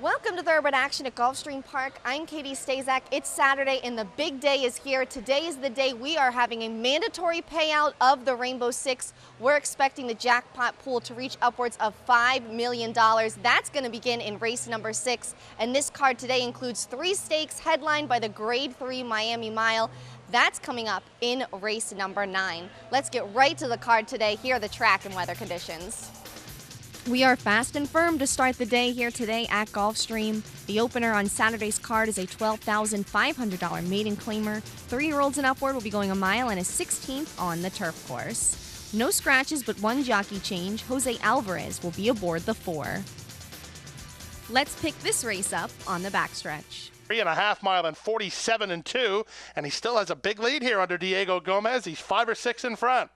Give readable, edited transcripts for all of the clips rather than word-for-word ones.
Welcome to Thoroughbred Action at Gulfstream Park. I'm Katie Stazak. It's Saturday and the big day is here. Today is the day we are having a mandatory payout of the Rainbow Six. We're expecting the jackpot pool to reach upwards of $5 million. That's going to begin in race number 6. And this card today includes 3 stakes headlined by the Grade 3 Miami Mile. That's coming up in race number 9. Let's get right to the card today. Here are the track and weather conditions. We are fast and firm to start the day here today at Gulfstream. The opener on Saturday's card is a $12,500 maiden claimer. 3-year-olds and upward will be going a mile and a 16th on the turf course. No scratches but 1 jockey change. Jose Alvarez will be aboard the 4. Let's pick this race up on the backstretch. 3.5 mile and 47-2, and he still has a big lead here under Diego Gomez. He's 5 or 6 in front.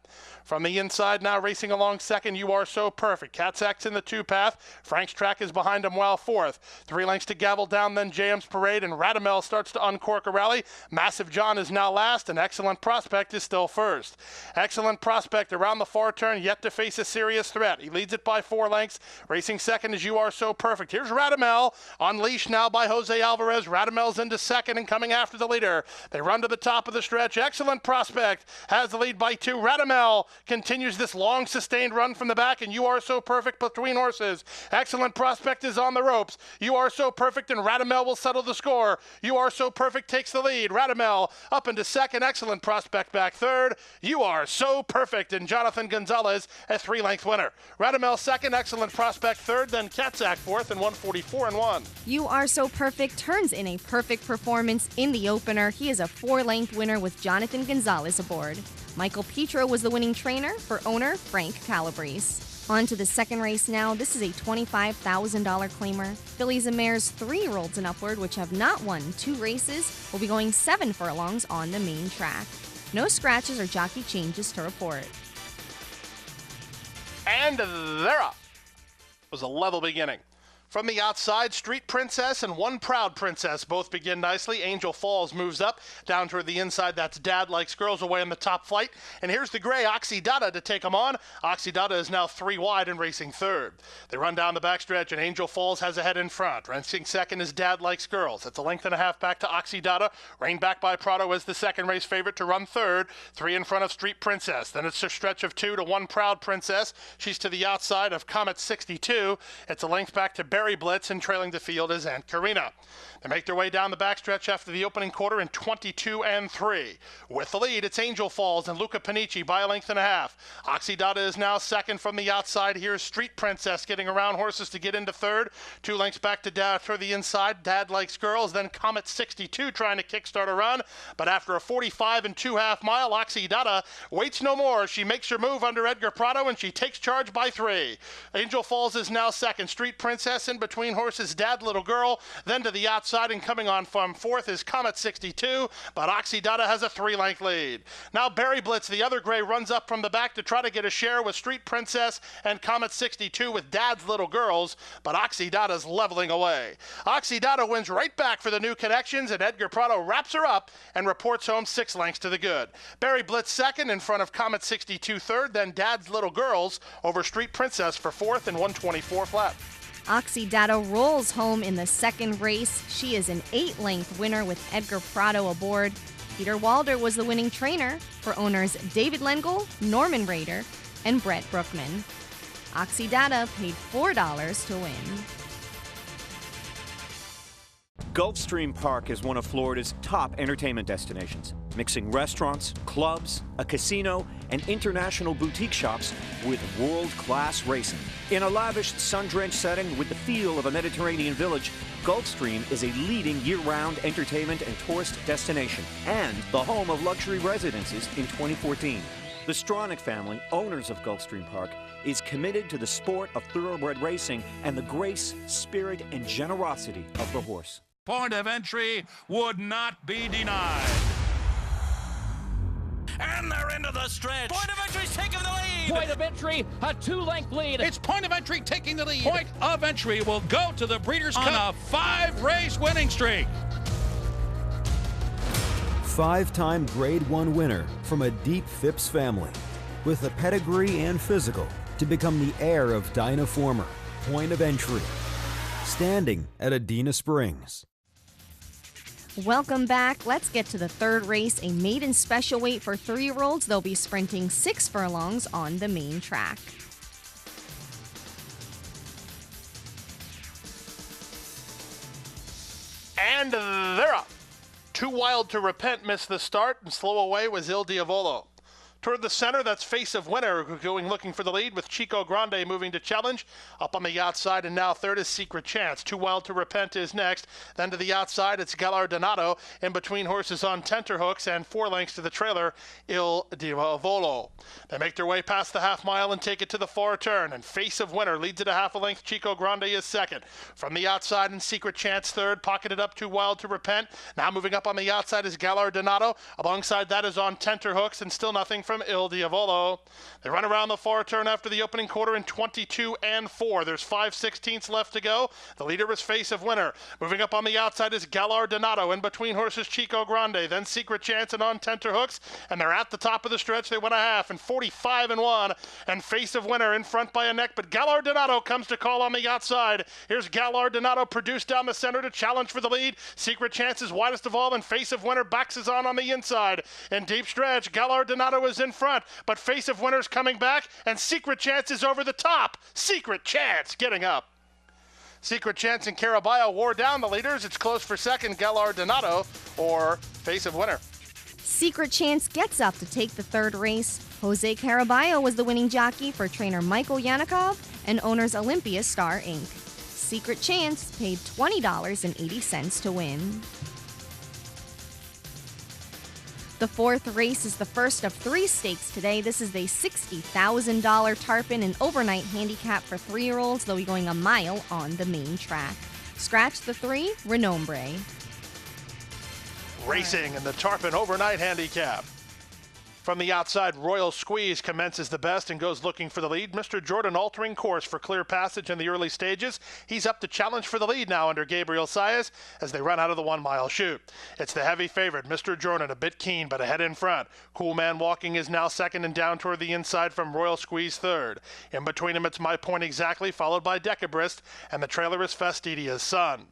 From the inside now, racing along second, You Are So Perfect. Cat's X in the 2 path. Frank's Track is behind him well 4th. 3 lengths to Gavel Down, then JM's Parade, and Radamel starts to uncork a rally. Massive John is now last, and Excellent Prospect is still first. Excellent Prospect around the far turn, yet to face a serious threat. He leads it by 4 lengths. Racing second is You Are So Perfect. Here's Radamel, unleashed now by Jose Alvarez. Radamel's into second and coming after the leader. They run to the top of the stretch. Excellent Prospect has the lead by 2. Radamel continues this long sustained run from the back, and You Are So Perfect between horses. Excellent Prospect is on the ropes. You Are So Perfect, and Radamel will settle the score. You Are So Perfect takes the lead. Radamel up into second. Excellent Prospect back third. You Are So Perfect, and Jonathan Gonzalez a 3-length winner. Radamel second. Excellent Prospect third. Then Katzak fourth and 144-1. You Are So Perfect turns in a perfect performance in the opener. He is a 4-length winner with Jonathan Gonzalez aboard. Michael Petro was the winning trainer for owner Frank Calabrese. On to the second race now. This is a $25,000 claimer. Fillies and mares 3-year-olds and upward, which have not won 2 races, will be going 7 furlongs on the main track. No scratches or jockey changes to report. And they're up. It was a level beginning. From the outside, Street Princess and One Proud Princess both begin nicely. Angel Falls moves up. Down toward the inside, that's Dad Likes Girls away in the top flight. And here's the gray Oxydata to take them on. Oxydata is now 3 wide and racing third. They run down the backstretch, and Angel Falls has a head in front. Racing second is Dad Likes Girls. It's a length and a half back to Oxydata. Reined back by Prado as the second race favorite to run third. 3 in front of Street Princess. Then it's a stretch of 2 to One Proud Princess. She's to the outside of Comet 62. It's a length back to Barry Blitz, and trailing the field is Aunt Karina. They make their way down the backstretch after the opening quarter in 22-3. With the lead, it's Angel Falls and Luca Panici by a length and a half. Oxydata is now second from the outside. Here's Street Princess getting around horses to get into third. 2 lengths back to Dad for the inside. Dad Likes Girls. Then Comet 62 trying to kickstart a run. But after a 45 2/2 mile, Oxydata waits no more. She makes her move under Edgar Prado, and she takes charge by 3. Angel Falls is now second. Street Princess in between horses, Dad Little Girl. Then to the outside and coming on from fourth is Comet 62, but Oxydata has a 3-length lead. Now Barry Blitz, the other gray, runs up from the back to try to get a share with Street Princess and Comet 62 with Dad's Little Girls, but Oxydata's leveling away. Oxydata wins right back for the new connections, and Edgar Prado wraps her up and reports home 6 lengths to the good. Barry Blitz second in front of Comet 62 third, then Dad's Little Girls over Street Princess for fourth and 124 flat. Oxydata rolls home in the second race. She is an 8-length winner with Edgar Prado aboard. Peter Walder was the winning trainer for owners David Lengel, Norman Rader, and Brett Brookman. Oxydata paid $4 to win. Gulfstream Park is one of Florida's top entertainment destinations, mixing restaurants, clubs, a casino, and international boutique shops with world-class racing. In a lavish, sun-drenched setting with the feel of a Mediterranean village, Gulfstream is a leading year-round entertainment and tourist destination and the home of luxury residences in 2014. The Stronach family, owners of Gulfstream Park, is committed to the sport of thoroughbred racing and the grace, spirit, and generosity of the horse. Point of entry would not be denied. And they're into the stretch. Point of entry's taking the lead. Point of entry, a 2-length lead. It's Point of Entry taking the lead. Point of Entry will go to the Breeders' Cup on a 5-race winning streak. 5-time Grade 1 winner from a deep Phipps family with the pedigree and physical to become the heir of Dynaformer. Point of Entry. standing at Adena Springs. Welcome back. Let's get to the third race, a maiden special weight for 3-year-olds. They'll be sprinting 6 furlongs on the main track. And they're up. Too Wild to Repent missed the start, and slow away was Il Diavolo. Toward the center, that's Face of Winter going looking for the lead, with Chico Grande moving to challenge. Up on the outside, and now third is Secret Chance. Too Wild to Repent is next. Then to the outside, it's Galardonado. In between horses on tenterhooks, and 4 lengths to the trailer, Il Diavolo. They make their way past the half mile and take it to the far turn, and Face of Winter leads it a half a length. Chico Grande is second. From the outside, and Secret Chance third, pocketed up Too Wild to Repent. Now moving up on the outside is Galardonado. Alongside that is on tenterhooks, and still nothing from Il Diavolo. They run around the far turn after the opening quarter in 22 and 4. There's 5/16 left to go. The leader is Face of Winter. Moving up on the outside is Galardonado. In between horses, Chico Grande, then Secret Chance and on tenterhooks. And they're at the top of the stretch. They went a half in 45 and 1. And Face of Winter in front by a neck, but Galardonado comes to call on the outside. Here's Galardonado produced down the center to challenge for the lead. Secret Chance is widest of all, and Face of Winter boxes on the inside. In deep stretch, Galardonado is in front, but Face of Winter's coming back, and Secret Chance is over the top. Secret Chance getting up. Secret Chance and Caraballo wore down the leaders. It's close for second, Galardonado or Face of Winter. Secret Chance gets up to take the third race. Jose Caraballo was the winning jockey for trainer Michael Yanikov and owners Olympia Star Inc. Secret Chance paid $20.80 to win. The fourth race is the first of 3 stakes today. This is the $60,000 Tarpon and overnight handicap for 3-year-olds. They'll be going a mile on the main track. Scratch the 3, Renombre. Racing in the Tarpon overnight handicap. From the outside, Royal Squeeze commences the best and goes looking for the lead. Mr. Jordan altering course for clear passage in the early stages. He's up to challenge for the lead now under Gabriel Saez as they run out of the 1-mile chute. It's the heavy favorite, Mr. Jordan, a bit keen but ahead in front. Cool Man Walking is now second and down toward the inside from Royal Squeeze third. In between them, it's My Point Exactly, followed by Decabrist, and the trailer is Fastidia's Son.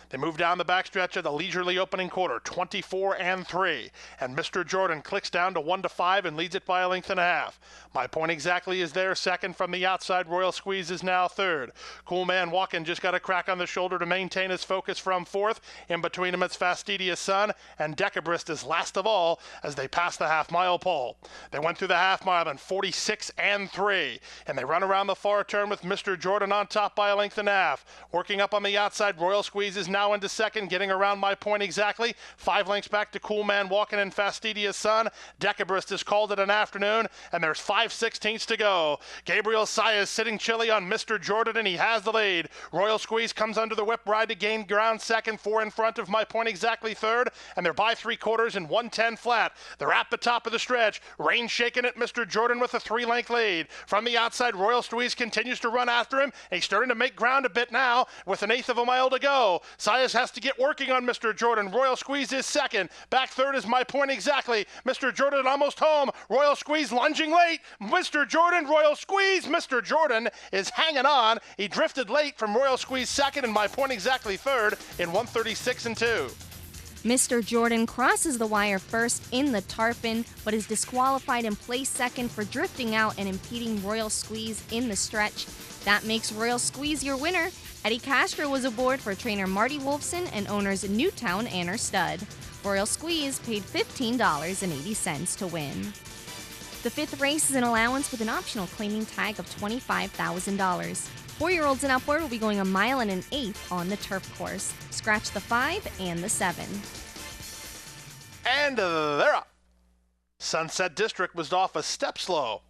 They move down the backstretch of the leisurely opening quarter, 24 and 3. And Mr. Jordan clicks down to 1-5 and leads it by a length and a half. My Point Exactly is there second. From the outside, Royal Squeeze is now third. Cool Man Walking just got a crack on the shoulder to maintain his focus from fourth. In between them, it's Fastidia's Son, and Decabrist is last of all as they pass the half-mile pole. They went through the half-mile in 46 and 3. And they run around the far turn with Mr. Jordan on top by a length and a half. Working up on the outside, Royal Squeeze is now into second, getting around My Point Exactly. 5 lengths back to Cool Man Walking and Fastidia's Son. Decabrist has called it an afternoon, and there's 5/16 to go. Gabriel Saez sitting chilly on Mr. Jordan, and he has the lead. Royal Squeeze comes under the whip ride to gain ground second, 4 in front of My Point Exactly third, and they're by 3/4 in 110 flat. They're at the top of the stretch. Rain shaking at Mr. Jordan with a 3-length lead. From the outside, Royal Squeeze continues to run after him, and he's starting to make ground a bit now with 1/8 of a mile to go. Saez has to get working on Mr. Jordan. Royal Squeeze is second. Back third is My Point Exactly. Mr. Jordan almost home. Royal Squeeze lunging late. Mr. Jordan, Royal Squeeze. Mr. Jordan is hanging on. He drifted late from Royal Squeeze second and My Point Exactly third in 136 and 2. Mr. Jordan crosses the wire first in the Tarpon, but is disqualified and placed second for drifting out and impeding Royal Squeeze in the stretch. That makes Royal Squeeze your winner. Eddie Castro was aboard for trainer Marty Wolfson and owners Newtown Anner Stud. Royal Squeeze paid $15.80 to win. The fifth race is an allowance with an optional claiming tag of $25,000. 4-year-olds and upward will be going a mile and an eighth on the turf course. Scratch the 5 and the 7. And they're up. Sunset District was off a step slow.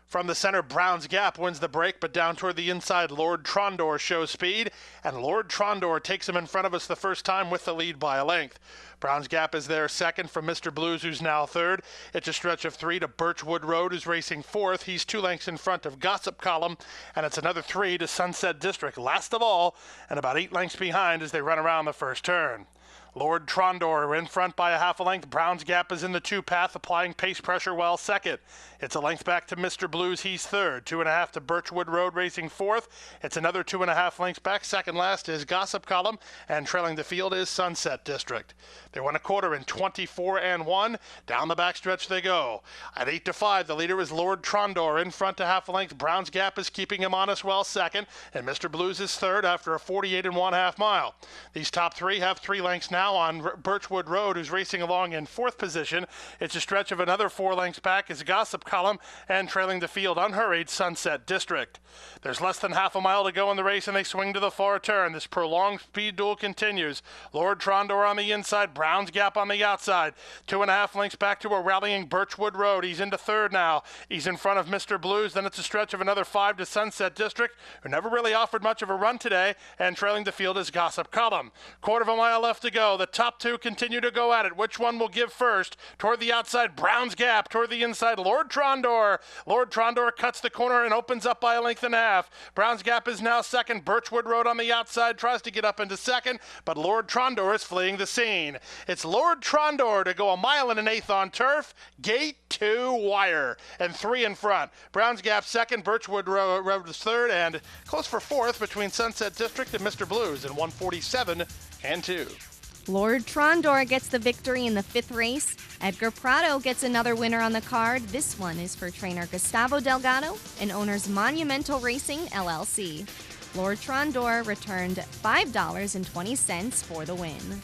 From the center, Brown's Gap wins the break, but down toward the inside, Lord Trondor shows speed, and Lord Trondor takes him in front of us the first time with the lead by a length. Brown's Gap is there second from Mr. Blues, who's now third. It's a stretch of 3 to Birchwood Road, who's racing fourth. He's 2 lengths in front of Gossip Column, and it's another 3 to Sunset District, last of all, and about 8 lengths behind as they run around the first turn. Lord Trondor in front by a half a length. Brown's Gap is in the two path, applying pace pressure well second. It's a length back to Mr. Blues. He's third. 2.5 to Birchwood Road racing fourth. It's another 2.5 lengths back. Second last is Gossip Column, and trailing the field is Sunset District. They won a quarter in 24-1. Down the backstretch they go. At 8 to 5, the leader is Lord Trondor in front to half a length. Brown's Gap is keeping him honest well second, and Mr. Blues is third after a 48.5 mile. These top three have 3 lengths now on Birchwood Road, who's racing along in fourth position. It's a stretch of another 4 lengths back is Gossip Column, and trailing the field unhurried Sunset District. There's less than half a mile to go in the race, and they swing to the far turn. This prolonged speed duel continues. Lord Trondor on the inside, Brown's Gap on the outside. 2.5 lengths back to a rallying Birchwood Road. He's into third now. He's in front of Mr. Blues. Then it's a stretch of another 5 to Sunset District, who never really offered much of a run today, and trailing the field is Gossip Column. Quarter of a mile left to go. The top two continue to go at it. Which one will give first? Toward the outside, Brown's Gap. Toward the inside, Lord Trondor. Lord Trondor cuts the corner and opens up by a length and a half. Brown's Gap is now second. Birchwood Road on the outside tries to get up into second, but Lord Trondor is fleeing the scene. It's Lord Trondor to go 1 1/8 on turf, gate to wire, and 3 in front. Brown's Gap second, Birchwood Road is third, and close for fourth between Sunset District and Mr. Blues in 1:47-2. Lord Trondor gets the victory in the 5th race. Edgar Prado gets another winner on the card. This one is for trainer Gustavo Delgado and owners Monumental Racing, LLC. Lord Trondor returned $5.20 for the win.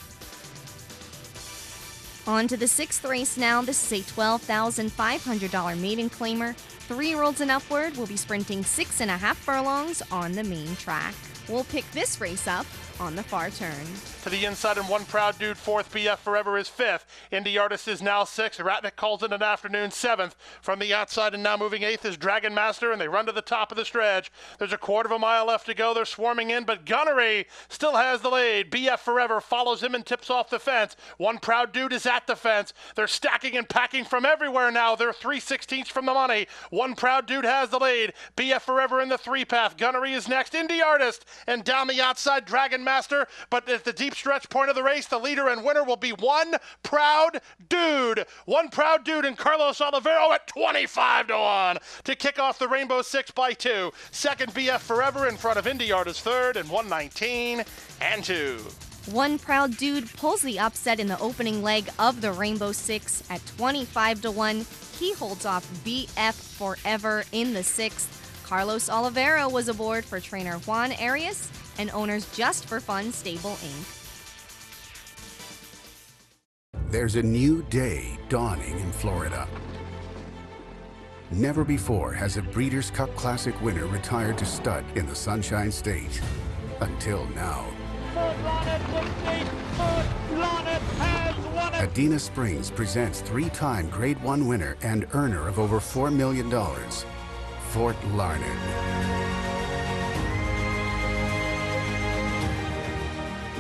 On to the 6th race now. This is a $12,500 maiden claimer. 3-year-olds and upward will be sprinting 6.5 furlongs on the main track. We'll pick this race up on the far turn. To the inside, and One Proud Dude fourth. BF Forever is fifth. Indie Artist is now sixth. Ratnick calls it an afternoon seventh. From the outside and now moving eighth is Dragon Master, and they run to the top of the stretch. There's a quarter of a mile left to go. They're swarming in, but Gunnery still has the lead. BF Forever follows him and tips off the fence. One Proud Dude is at the fence. They're stacking and packing from everywhere now. They're 3/16 from the money. One Proud Dude has the lead. BF Forever in the 3-path. Gunnery is next. Indie Artist, and down the outside, Dragon Master. But at the deep stretch point of the race, the leader and winner will be One Proud Dude. One Proud Dude and Carlos Olivero at 25-1 to kick off the Rainbow 6x2. Second, BF Forever in front of Indie Artist third and 119-2. One Proud Dude pulls the upset in the opening leg of the Rainbow 6 at 25-1. He holds off BF Forever in the 6th. Carlos Olivero was aboard for trainer Juan Arias and owners Just for Fun Stable Inc. There's a new day dawning in Florida. Never before has a Breeders' Cup Classic winner retired to stud in the Sunshine State. Until now. Adena Springs presents 3-time Grade 1 winner and earner of over $4 million, Fort Larned.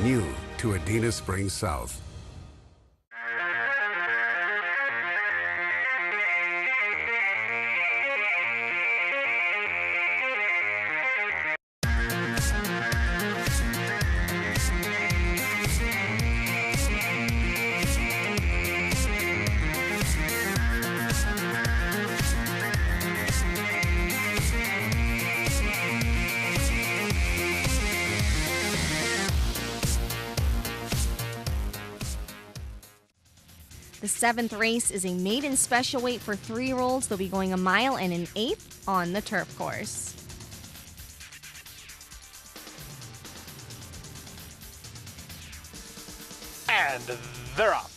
New to Adena Springs South. The 7th race is a maiden special weight for 3-year-olds. They'll be going 1 1/8 on the turf course. And they're up.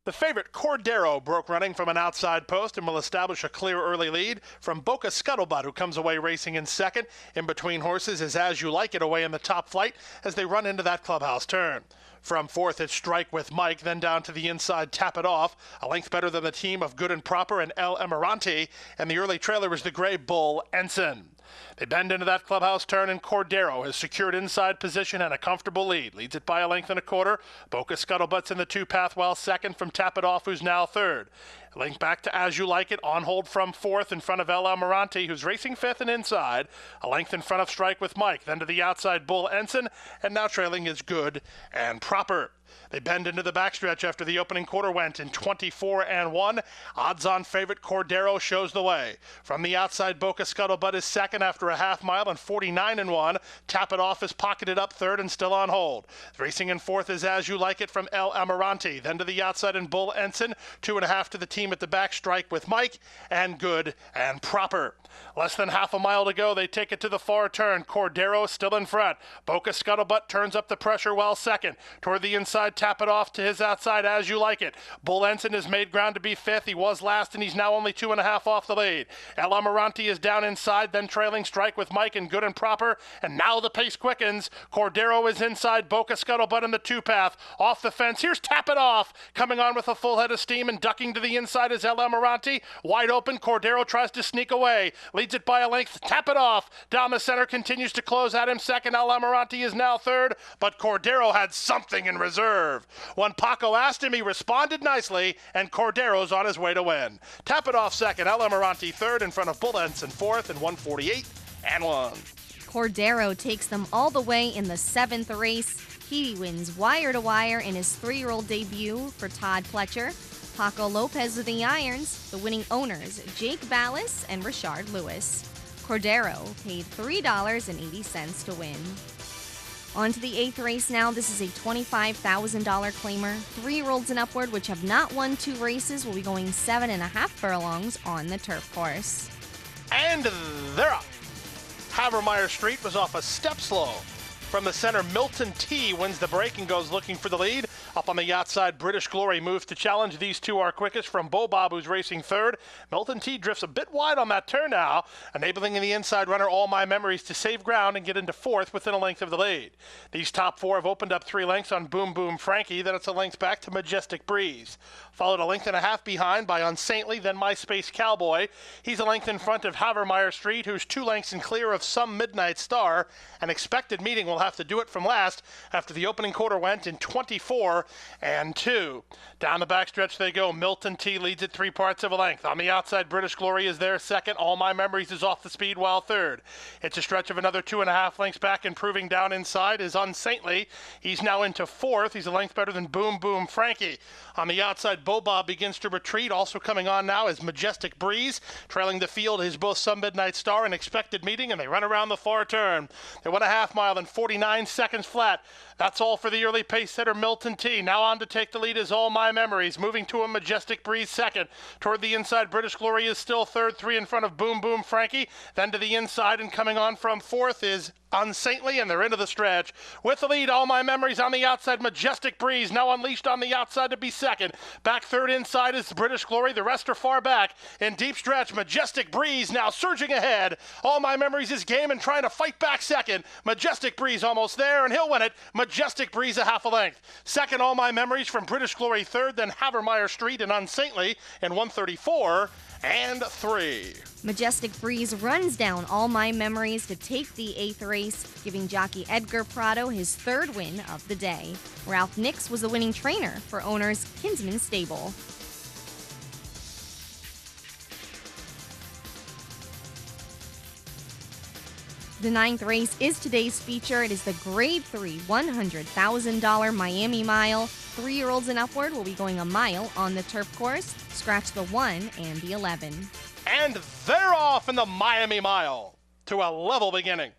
The favorite Cordero broke running from an outside post and will establish a clear early lead from Boca Scuttlebutt, who comes away racing in second. In between horses is As You Like It away in the top flight as they run into that clubhouse turn. From fourth, it's Strike with Mike, then down to the inside, Tap It Off, a length better than the team of Good and Proper and El Emirante, and the early trailer is the gray bull, Ensign. They bend into that clubhouse turn, and Cordero has secured inside position and a comfortable lead. Leads it by a length and a quarter. Boca Scuttlebutt's in the 2-path while second from Tap It Off, who's now third. Link back to As You Like It, on hold from fourth in front of El Almirante, who's racing fifth and inside. A length in front of Strike with Mike, then to the outside Bull Ensign, and now trailing is Good and Proper. They bend into the backstretch after the opening quarter went in 24-1. Odds-on favorite Cordero shows the way. From the outside, Boca Scuttlebutt is second after a half mile and 49-1. Tap It Off is pocketed up third and still on hold. Racing in fourth is As You Like It from El Amarante. Then to the outside in Bull Ensign, 2.5 to the team at the back, Strike with Mike, and Good and Proper. Less than half a mile to go. They take it to the far turn. Cordero still in front. Boca Scuttlebutt turns up the pressure while second. Toward the inside, Tap It Off to his outside, As You Like It. Bull Ensign has made ground to be fifth. He was last, and he's now only 2.5 off the lead. El Amarante is down inside, then trailing Strike with Mike and Good and Proper. And now the pace quickens. Cordero is inside. Boca Scuttlebutt in the two-path. Off the fence. Here's Tap It Off. Coming on with a full head of steam and ducking to the inside is El Amarante. Wide open. Cordero tries to sneak away. Leads it by a length. Tap It Off. Down the center, continues to close at him second. El Amarante is now third, but Cordero had something in reserve. When Paco asked him, he responded nicely, and Cordero's on his way to win. Tap It Off second. El Amarante third in front of Bull Ensign fourth in 1:48-1. Cordero takes them all the way in the seventh race. He wins wire to wire in his 3-year-old debut for Todd Pletcher. Paco Lopez of the irons, the winning owners, Jake Ballas and Richard Lewis. Cordero paid $3.80 to win. On to the 8th race now. This is a $25,000 claimer. 3-year-olds and upward, which have not won 2 races, will be going 7.5 furlongs on the turf course. And they're up. Havermeyer Street was off a step slow. From the center, Milton T wins the break and goes looking for the lead. Up on the outside, British Glory moves to challenge. These two are quickest from Bo Bob, who's racing third. Milton T drifts a bit wide on that turn now, enabling the inside runner All My Memories to save ground and get into fourth within a length of the lead. These top 4 have opened up 3 lengths on Boom Boom Frankie. Then it's a length back to Majestic Breeze. Followed a length and a half behind by Unsaintly, then My Space Cowboy. He's a length in front of Havermeyer Street, who's 2 lengths in clear of Some Midnight Star. An expected meeting will have to do it from last after the opening quarter went in 24-2. Down the backstretch they go. Milton T leads at 3 parts of a length. On the outside, British Glory is there second. All My Memories is off the speed while third. It's a stretch of another 2.5 lengths back, improving down inside is Unsaintly. He's now into fourth. He's a length better than Boom Boom Frankie. On the outside, Bo Bob begins to retreat. Also coming on now is Majestic Breeze. Trailing the field is both Some Midnight Star and Expected Meeting, and they run around the far turn. They went a half mile in 49 seconds flat. That's all for the early pace setter Milton T. Now on to take the lead is All My Memories, moving to a Majestic Breeze second. Toward the inside, British Glory is still third, 3 in front of Boom Boom Frankie. Then to the inside and coming on from fourth is Unsaintly, and they're into the stretch. With the lead, All My Memories on the outside. Majestic Breeze now unleashed on the outside to be second. Back third inside is British Glory. The rest are far back. In deep stretch, Majestic Breeze now surging ahead. All My Memories is game and trying to fight back second. Majestic Breeze almost there, and he'll win it. Majestic Breeze a half a length. Second, All My Memories from British Glory third, then Havermeyer Street and Unsaintly in 1:34-3. Majestic Breeze runs down All My Memories to take the 8th race, giving jockey Edgar Prado his 3rd win of the day. Ralph Nix was the winning trainer for owners Kinsman Stable. The 9th race is today's feature. It is the Grade 3 $100,000 Miami Mile. 3-year-olds and upward will be going a mile on the turf course. Scratch the 1 and the 11. And they're off in the Miami Mile to a level beginning.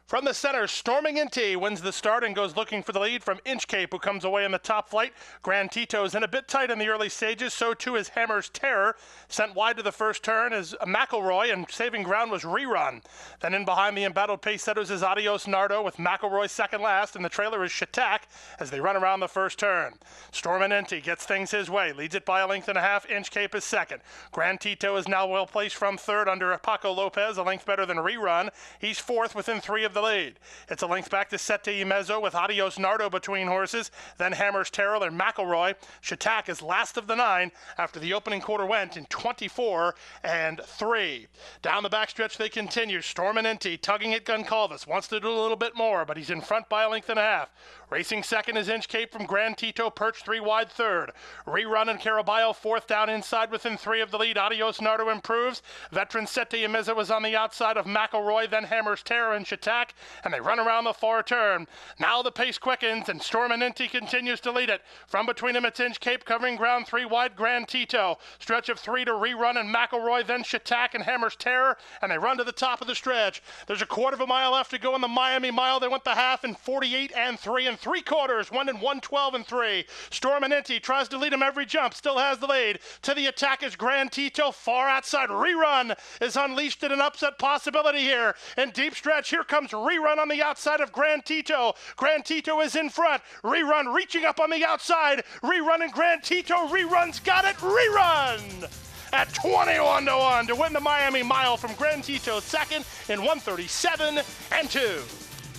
From the center, Storming in T wins the start and goes looking for the lead from Inchcape, who comes away in the top flight. Grand Tito's in a bit tight in the early stages. So too is Hammer's Terror, sent wide to the first turn as McElroy, and saving ground was Rerun. Then in behind the embattled pace setters is Adios Nardo, with McElroy second last, and the trailer is Shatak as they run around the first turn. Stormin' Inti gets things his way, leads it by a length and a half. Inchcape is second. Grand Tito is now well placed from third under Paco Lopez, a length better than Rerun. He's fourth within 3 of the lead. It's a length back to Sete Imezo with Adios Nardo between horses, then Hammer's Terror and McElroy. Shatak is last of the 9 after the opening quarter went in 24-3. Down the backstretch they continue. Stormin' Inti tugging at Goncalves, wants to do a little bit more, but he's in front by a length and a half. Racing second is Inchcape from Grand Tito, perched 3 wide third. Rerun and Caraballo fourth, down inside within 3 of the lead. Adios Nardo improves. Veteran Sete Imezo was on the outside of McElroy, then Hammer's Terror and Shatak. back, and they run around the far turn. Now the pace quickens, and Storminenti continues to lead it. From between him, it's Inch Cape covering ground 3 wide, Grand Tito. Stretch of 3 to Rerun and McElroy, then Shatak and Hammer's Terror, and they run to the top of the stretch. There's a quarter of a mile left to go in the Miami Mile. They went the half in 48 and 3 3/4, one in 1:12 and 3. Storminenti tries to lead him every jump, still has the lead. To the attack is Grand Tito, far outside. Rerun is unleashed in an upset possibility here. In deep stretch, here comes Rerun on the outside of Grand Tito. Grand Tito is in front. Rerun reaching up on the outside. Rerun and Grand Tito. Rerun's got it. Rerun at 21-1 to win the Miami Mile from Grand Tito, second in 1:37 and 2.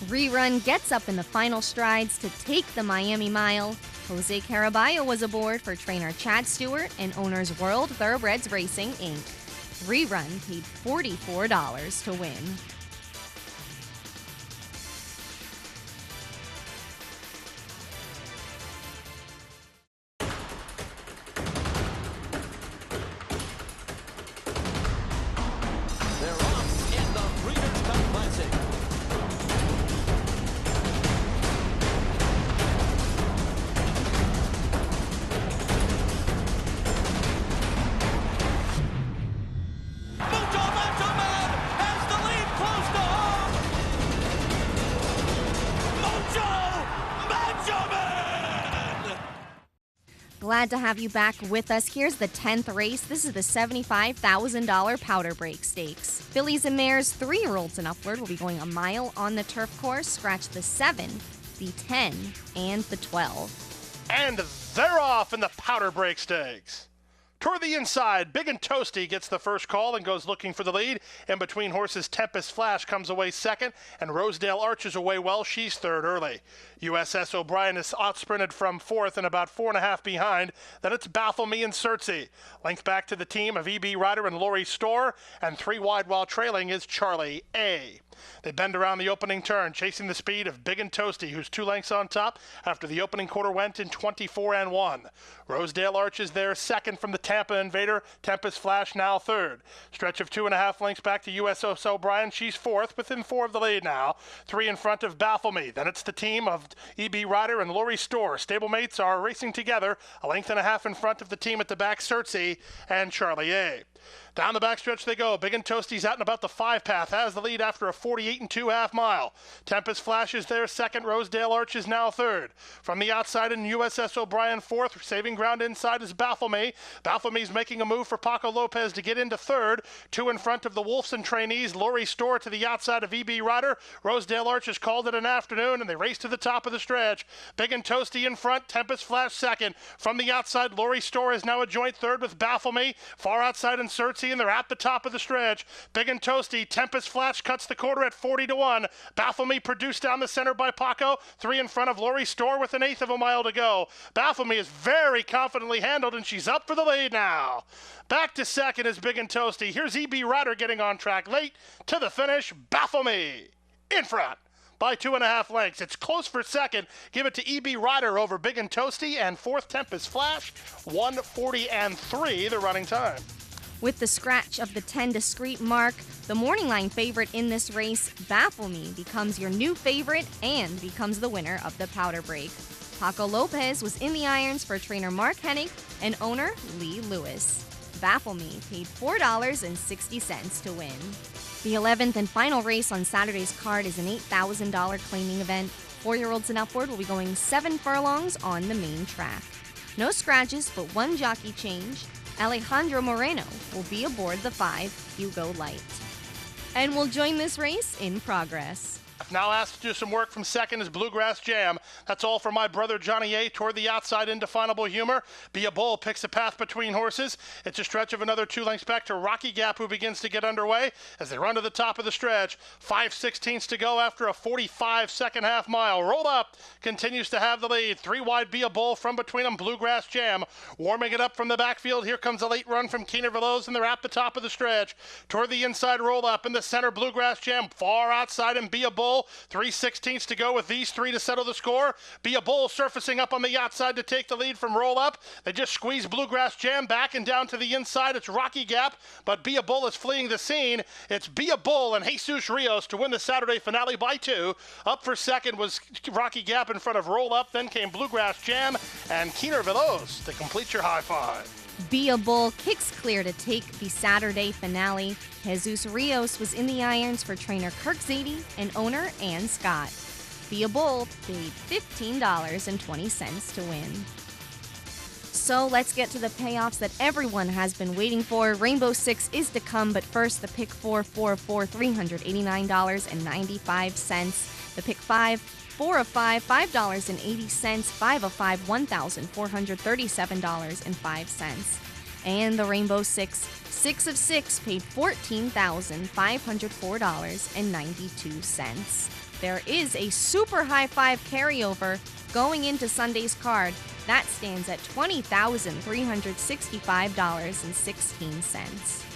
Rerun gets up in the final strides to take the Miami Mile. Jose Caraballo was aboard for trainer Chad Stewart and owners World Thoroughbreds Racing, Inc. Rerun paid $44 to win. They're off in the Breeders' Cup Classic. Mucho Benjamin has the lead close to home. Mucho Benjamin! Glad to have you back with us. Here's the 10th race. This is the $75,000 Powder Break Stakes. Fillies and mares 3-year-olds and upward will be going a mile on the turf course. Scratch the 7, the 10, and the 12. And they're off in the Powder Break Stakes. Toward the inside, Big and Toasty gets the first call and goes looking for the lead. In between horses, Tempest Flash comes away second, and Rosedale arches away well. She's third early. USS O'Brien is outsprinted from fourth and about 4.5 behind. Then it's Baffle Me and Certsy. Linked back to the team of E.B. Ryder and Lori Storr, and 3 wide while trailing is Charlie A. They bend around the opening turn, chasing the speed of Big and Toasty, who's 2 lengths on top after the opening quarter went in 24 and 1. Rosedale arches there second from the Tampa Invader. Tempest Flash now third. Stretch of 2.5 lengths back to USS O'Brien. She's fourth, within 4 of the lead now. 3 in front of Baffle Me. Then it's the team of E.B. Ryder and Lori Storr. Stablemates are racing together, a length and a half in front of the team at the back, Certsy and Charlie A. Down the backstretch they go. Big and Toasty's out and about the 5 path, has the lead after a 48 and 2/2 mile. Tempest Flash is there second. Rosedale Arch is now third. From the outside in USS O'Brien fourth. Saving ground inside is Baffle Me. Baffle Me's making a move for Paco Lopez to get into third. 2 in front of the Wolfson trainees. Lori Storr to the outside of E.B. Ryder. Rosedale Arch has called it an afternoon, and they race to the top of the stretch. Big and Toasty in front. Tempest Flash second. From the outside, Lori Storr is now a joint third with Baffle Me. Far outside in Certsy, and they're at the top of the stretch. Big and Toasty. Tempest Flash cuts the quarter at 40-1. Baffle Me produced down the center by Paco. 3 in front of Lori Storr with 1/8 of a mile to go. Baffle Me is very confidently handled, and she's up for the lead now. Back to second is Big and Toasty. Here's E.B. Ryder getting on track late to the finish. Baffle Me in front by 2.5 lengths. It's close for second. Give it to E.B. Ryder over Big and Toasty, and fourth Tempest Flash, 1:40 and 3 the running time. With the scratch of the 10 discrete mark, the morning line favorite in this race, Baffle Me, becomes your new favorite and becomes the winner of the Powder Break. Paco Lopez was in the irons for trainer Mark Hennig and owner Lee Lewis. Baffle Me paid $4.60 to win. The 11th and final race on Saturday's card is an $8,000 claiming event. 4-year-olds and upward will be going 7 furlongs on the main track. No scratches, but 1 jockey change. Alejandro Moreno will be aboard the 5 Hugo Light. And will join this race in progress. Now asked to do some work from second is Bluegrass Jam. That's all for my brother Johnny A. Toward the outside, Indefinable Humor. Be a Bull picks a path between horses. It's a stretch of another 2 lengths back to Rocky Gap, who begins to get underway as they run to the top of the stretch. 5/16 to go after a 45 second half mile. Roll Up continues to have the lead. 3 wide, Be a Bull. From between them, Bluegrass Jam. Warming it up from the backfield. Here comes a late run from Keener Veloz, and they're at the top of the stretch. Toward the inside, Roll Up. In the center, Bluegrass Jam. Far outside, and Be a Bull Bull. 3/16 to go with these three to settle the score. Be a Bull surfacing up on the outside to take the lead from Roll Up. They just squeeze Bluegrass Jam back and down to the inside. It's Rocky Gap, but Be a Bull is fleeing the scene. It's Be a Bull and Jesus Rios to win the Saturday finale by 2. Up for second was Rocky Gap in front of Roll Up. Then came Bluegrass Jam and Keener Veloz to complete your high five. Be a Bull kicks clear to take the Saturday finale. Jesus Rios was in the irons for trainer Kirk Zadie and owner Ann Scott. Be a Bull paid $15.20 to win. So let's get to the payoffs that everyone has been waiting for. Rainbow Six is to come, but first the pick 4 of 4, $389.95. The pick 5, 4 of 5, $5.80. 5 of 5, $1,437.05. And the Rainbow Six, 6 of 6, paid $14,504.92. There is a super high five carryover going into Sunday's card. That stands at $20,365.16.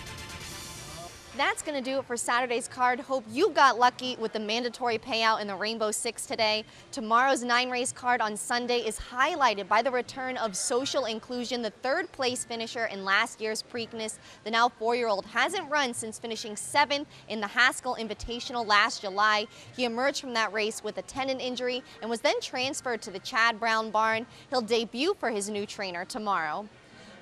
That's going to do it for Saturday's card. Hope you got lucky with the mandatory payout in the Rainbow Six today. Tomorrow's 9-race card on Sunday is highlighted by the return of Social Inclusion, the third place finisher in last year's Preakness. The now 4-year-old hasn't run since finishing 7th in the Haskell Invitational last July. He emerged from that race with a tendon injury and was then transferred to the Chad Brown barn. He'll debut for his new trainer tomorrow.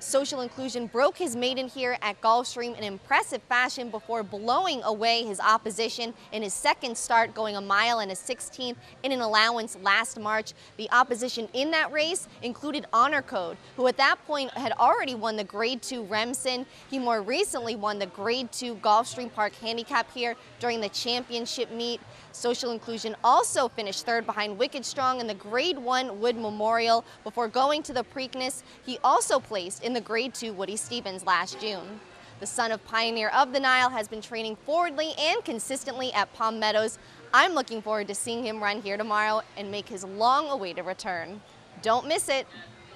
Social Inclusion broke his maiden here at Gulfstream in impressive fashion before blowing away his opposition in his second start, going 1 mile and a 16th in an allowance last March. The opposition in that race included Honor Code, who at that point had already won the Grade 2 Remsen. He more recently won the Grade 2 Gulfstream Park Handicap here during the championship meet. Social Inclusion also finished third behind Wicked Strong in the Grade 1 Wood Memorial before going to the Preakness. He also placed in the Grade 2 Woody Stevens last June. The son of Pioneer of the Nile has been training forwardly and consistently at Palm Meadows. I'm looking forward to seeing him run here tomorrow and make his long-awaited return. Don't miss it.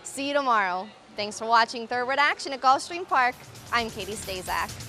See you tomorrow. Thanks for watching Thoroughbred Action at Gulfstream Park. I'm Katie Stazak.